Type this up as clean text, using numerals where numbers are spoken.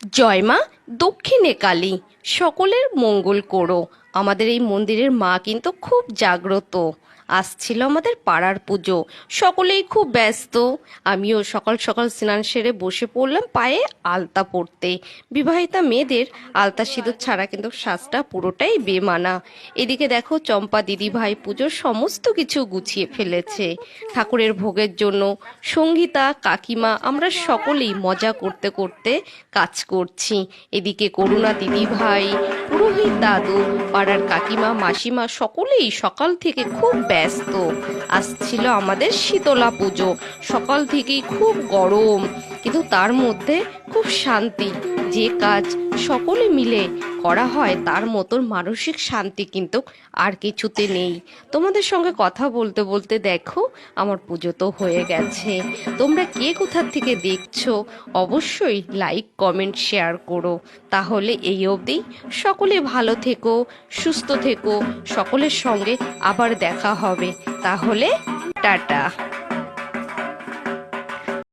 জয় মা, দক্ষিণে কালী, সকলের মঙ্গল করো। আমাদের এই মন্দিরের মা কিন্তু খুব জাগ্রত। আসছিল আমাদের পাড়ার পুজো, সকলেই খুব ব্যস্ত। আমিও সকাল সকাল স্নান সেরে বসে পড়লাম পায়ে আলতা পরতে। বিবাহিতা মেয়েদের আলতা সিঁদুর ছাড়া কিন্তু সাজটা পুরোটাই বেমানা। এদিকে দেখো, চম্পা দিদি ভাই পুজোর সমস্ত কিছু গুছিয়ে ফেলেছে ঠাকুরের ভোগের জন্য। সঙ্গীতা, কাকিমা, আমরা সকলেই মজা করতে করতে কাজ করছি। এদিকে করুণা দিদি ভাই, পুরোহিত দাদু, পাড়ার কাকিমা, মাসিমা সকলেই সকাল থেকে খুব ব্যস্ত। আসছিল আমাদের শীতলা পুজো, সকাল থেকেই খুব গরম, কিন্তু তার মধ্যে খুব শান্তি। যে কাজ সকলে মিলে করা হয় তার মতন মানসিক শান্তি কিন্তু আর কিছুতে নেই। তোমাদের সঙ্গে কথা বলতে বলতে দেখো আমার পুজো তো হয়ে গেছে। তোমরা কে কোথার থেকে দেখছো অবশ্যই লাইক কমেন্ট শেয়ার করো। তাহলে এই অবধি, সকলে ভালো থেকো, সুস্থ থেকো, সকলের সঙ্গে আবার দেখা হবে। তাহলে টাটা।